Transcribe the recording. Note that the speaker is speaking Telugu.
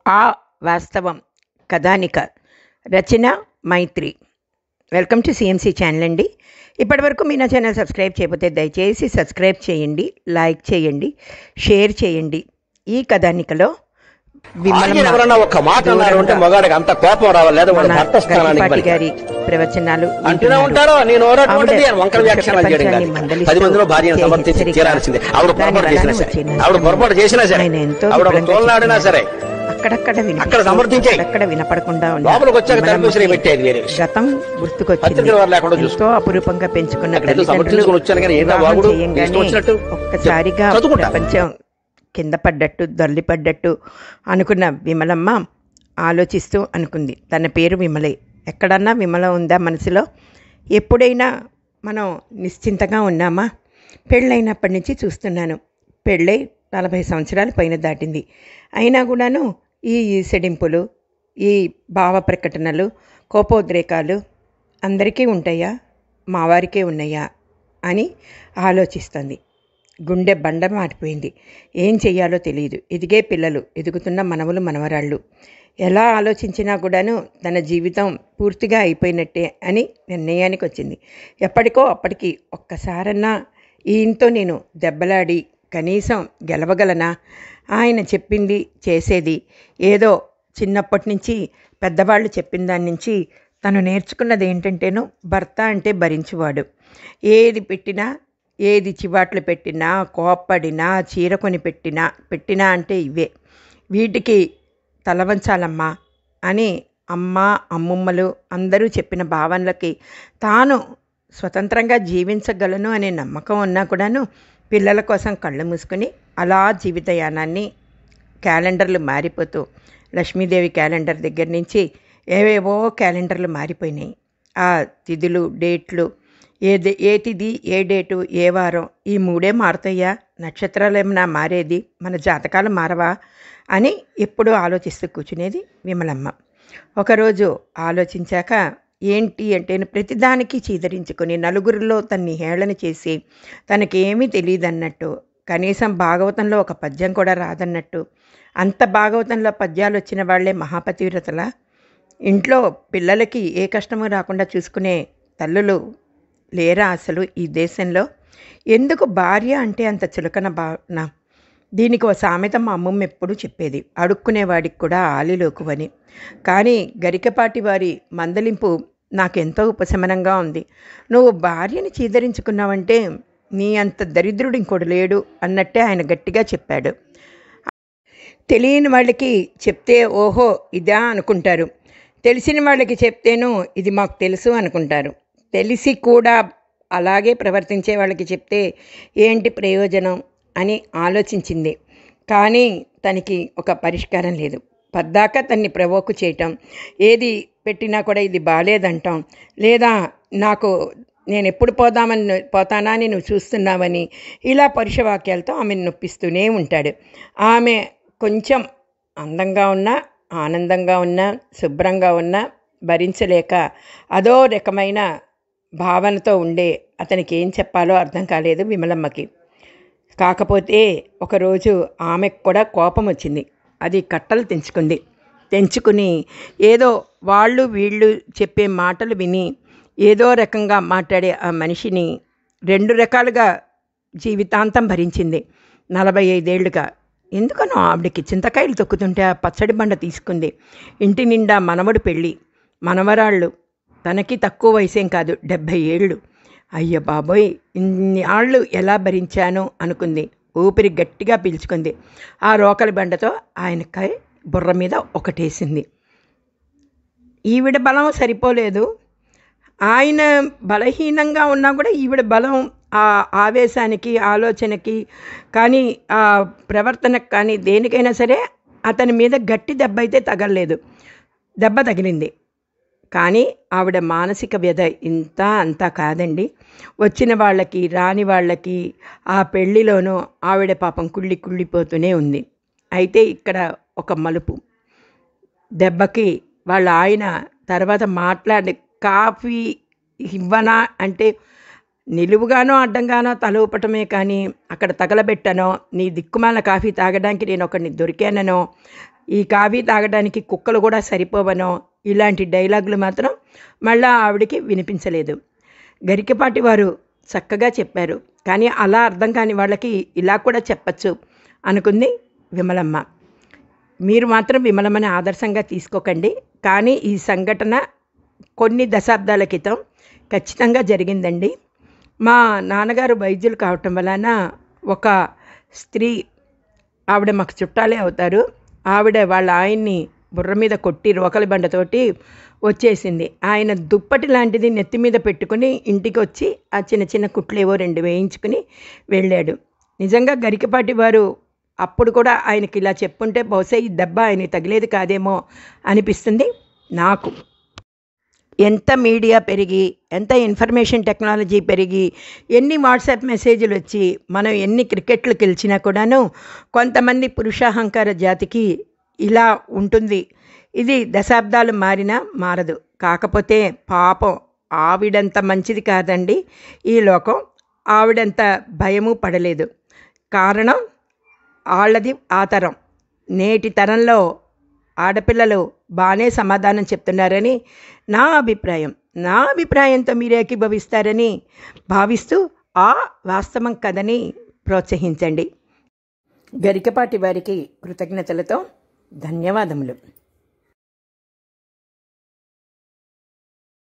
ఆ వాస్తవం కథానిక రచన మైత్రి. వెల్కమ్ టు సిఎంసి ఛానల్ అండి. ఇప్పటివరకు మీ నా ఛానల్ సబ్స్క్రైబ్ చేయకపోతే దయచేసి సబ్స్క్రైబ్ చేయండి, లైక్ చేయండి, షేర్ చేయండి. ఈ కథానికలో గారి ప్రవచనాలు అక్కడక్కడ వినపడకుండా గతం గుర్తుకొచ్చింది. ఎంతో అపురూపంగా పెంచుకున్న ఒక్కసారిగా ప్రపంచం కింద పడ్డట్టు దొర్లిపడ్డట్టు అనుకున్న విమలమ్మ ఆలోచిస్తూ అనుకుంది, తన పేరు విమలే. ఎక్కడన్నా విమల ఉందా మనసులో? ఎప్పుడైనా మనం నిశ్చింతగా ఉన్నామా? పెళ్ళైనప్పటి నుంచి చూస్తున్నాను. పెళ్ళై 40 సంవత్సరాల పైన దాటింది. అయినా కూడాను ఈ సెడింపులు, ఈ భావ ప్రకటనలు, కోపోద్రేకాలు అందరికీ ఉంటాయా, మా వారికే ఉన్నాయా అని ఆలోచిస్తుంది. గుండె బండ మారిపోయింది. ఏం చెయ్యాలో తెలియదు. ఎదిగే పిల్లలు, ఎదుగుతున్న మనవలు మనవరాళ్ళు. ఎలా ఆలోచించినా కూడాను తన జీవితం పూర్తిగా అయిపోయినట్టే అని నిర్ణయానికి వచ్చింది. ఎప్పటికో అప్పటికి ఒక్కసారన్నా ఈయనతో నేను దెబ్బలాడి కనీసం గెలవగలనా? ఆయన చెప్పింది చేసేది ఏదో చిన్నప్పటి నుంచి పెద్దవాళ్ళు చెప్పిన దాని నుంచి తను నేర్చుకున్నది ఏంటంటేను, భర్త అంటే భరించువాడు. ఏది పెట్టినా, ఏది చివాట్లు పెట్టినా, కోప్పడినా, చీర కొని పెట్టినా అంటే ఇవే. వీటికి తలవంచాలమ్మా అని అమ్మ, అమ్మమ్మలు అందరూ చెప్పిన భావనలకి తాను స్వతంత్రంగా జీవించగలను అనే నమ్మకం ఉన్నా కూడాను పిల్లల కోసం కళ్ళు మూసుకొని అలా జీవితయానాన్ని క్యాలెండర్లు మారిపోతూ, లక్ష్మీదేవి క్యాలెండర్ దగ్గర నుంచి ఏవేవో క్యాలెండర్లు మారిపోయినాయి. ఆ తిథులు, డేట్లు, ఏ తిథి, ఏ డేటు, ఏ వారం, ఈ 3 మారుతాయా? నక్షత్రాలు ఏమైనా మారేది? మన జాతకాలు మారవా అని ఎప్పుడూ ఆలోచిస్తూ కూర్చునేది విమలమ్మ. ఒకరోజు ఆలోచించాక ఏంటి అంటే, ప్రతిదానికి చీదరించుకొని నలుగురిలో తన్ని హేళన చేసి తనకేమీ తెలియదన్నట్టు, కనీసం భాగవతంలో ఒక పద్యం కూడా రాదన్నట్టు, అంత భాగవతంలో పద్యాలు వచ్చిన వాళ్లే మహాపతివ్రతలా? ఇంట్లో పిల్లలకి ఏ కష్టము రాకుండా చూసుకునే తల్లులు లేరా అసలు ఈ దేశంలో? ఎందుకు భార్య అంటే అంత చులకన భావన? దీనికి ఓ సామెత మా అమ్మమ్మ ఎప్పుడూ చెప్పేది, అడుక్కునేవాడికి కూడా ఆలిలోకువని. కానీ గరికపాటి వారి మందలింపు నాకెంతో ఉపశమనంగా ఉంది. నువ్వు భార్యని చీదరించుకున్నావంటే నీ అంత దరిద్రుడు ఇంకోడు లేడు అన్నట్టే ఆయన గట్టిగా చెప్పాడు. తెలియని వాళ్ళకి చెప్తే ఓహో ఇదా అనుకుంటారు, తెలిసిన వాళ్ళకి చెప్తేనూ ఇది మాకు తెలుసు అనుకుంటారు. తెలిసి కూడా అలాగే ప్రవర్తించే వాళ్ళకి చెప్తే ఏంటి ప్రయోజనం అని ఆలోచించింది. కానీ తనకి ఒక పరిష్కారం లేదు. పద్దాకా తన్ని ప్రవోక్ చేయటం, ఏది పెట్టినా కూడా ఇది బాలేదంటాం, లేదా నేను ఎప్పుడు పోతానా అని నువ్వు చూస్తున్నావని, ఇలా పరుషవాక్యాలతో ఆమెను నొప్పిస్తూనే ఉంటాడు. ఆమె కొంచెం అందంగా ఉన్నా, ఆనందంగా ఉన్నా, శుభ్రంగా ఉన్నా భరించలేక అదో రకమైన భావనతో ఉండే అతనికి ఏం చెప్పాలో అర్థం కాలేదు విమలమ్మకి. కాకపోతే ఒకరోజు ఆమెకు కూడా కోపం వచ్చింది. అది కట్టలు తెంచుకుని ఏదో వాళ్ళు వీళ్ళు చెప్పే మాటలు విని ఏదో రకంగా మాట్లాడే ఆ మనిషిని 2 రకాలుగా జీవితాంతం భరించింది. 45 ఏళ్లుగా. ఎందుకనో ఆవిడకి చింతకాయలు తొక్కుతుంటే ఆ పచ్చడి బండ తీసుకుంది. ఇంటి నిండా మనవడు పెళ్ళి, మనవరాళ్ళు. తనకి తక్కువ వయసేం కాదు, 70 ఏళ్ళు. అయ్య బాబోయ్, ఇన్ని ఆళ్ళు ఎలా భరించాను అనుకుంది. ఊపిరి గట్టిగా పీల్చుకుంది. ఆ రోకలి బండతో ఆయనకై బుర్ర మీద ఒకటేసింది. ఈవిడ బలం సరిపోలేదు. ఆయన బలహీనంగా ఉన్నా కూడా ఈవిడ బలం ఆ ఆవేశానికి, ఆలోచనకి కానీ, ఆ ప్రవర్తనకు కానీ, దేనికైనా సరే అతని మీద గట్టి దెబ్బ అయితే తగలలేదు. దెబ్బ తగిలింది. కానీ ఆవిడ మానసిక వ్యధ ఇంత అంతా కాదండి. వచ్చిన వాళ్ళకి, రాని వాళ్ళకి ఆ పెళ్లిలోనూ ఆవిడ పాపం కుళ్ళిపోతూనే ఉంది. అయితే ఇక్కడ ఒక మలుపు. దెబ్బకి వాళ్ళ ఆయన తర్వాత మాట్లాడి కాఫీ ఇవ్వనా అంటే నిలువుగానో అడ్డంగానో తల ఊపటమే కానీ అక్కడ తగలబెట్టనో, నీ దిక్కుమాల కాఫీ తాగడానికి నేను ఒకడిని దొరికాననో, ఈ కాఫీ తాగడానికి కుక్కలు కూడా సరిపోవనో, ఇలాంటి డైలాగులు మాత్రం మళ్ళా ఆవిడికి వినిపించలేదు. గరికపాటి వారు చక్కగా చెప్పారు, కానీ అలా అర్థం కాని వాళ్ళకి ఇలా కూడా చెప్పచ్చు అనుకుంది విమలమ్మ. మీరు మాత్రం విమలమ్మని ఆదర్శంగా తీసుకోకండి. కానీ ఈ సంఘటన కొన్ని దశాబ్దాల క్రితం ఖచ్చితంగా జరిగిందండి. మా నాన్నగారు వైద్యులు కావటం వలన ఒక స్త్రీ, ఆవిడ మాకు చుట్టాలే అవుతారు, ఆవిడ వాళ్ళ ఆయన్ని బుర్ర మీద కొట్టి రోకలి బండతోటి వచ్చేసింది. ఆయన దుప్పటి లాంటిది నెత్తి మీద పెట్టుకుని ఇంటికి వచ్చి ఆ చిన్న చిన్న కుట్లేవో 2 వేయించుకుని వెళ్ళాడు. నిజంగా గరికపాటి వారు అప్పుడు కూడా ఆయనకి ఇలా చెప్పుంటే బహుశా ఈ దెబ్బ ఆయన తగిలేది కాదేమో అనిపిస్తుంది నాకు. ఎంత మీడియా పెరిగి, ఎంత ఇన్ఫర్మేషన్ టెక్నాలజీ పెరిగి, ఎన్ని వాట్సాప్ మెసేజ్లు వచ్చి, మనం ఎన్ని క్రికెట్లు గెలిచినా కూడాను కొంతమంది పురుషాహంకార జాతికి ఇలా ఉంటుంది. ఇది దశాబ్దాలు మారినా మారదు. కాకపోతే పాపం ఆవిడంత మంచిది కాదండి ఈ లోకం. ఆవిడంత భయము పడలేదు. కారణం వాళ్ళది ఆ తరం. నేటి తరంలో ఆడపిల్లలు బాగానే సమాధానం చెప్తున్నారని నా అభిప్రాయం. నా అభిప్రాయంతో మీరు ఏకీభవిస్తారని భావిస్తూ ఆ వాస్తవం కథని ప్రోత్సహించండి. గరికపాటి వారికి కృతజ్ఞతలతో ధన్యవాదములు.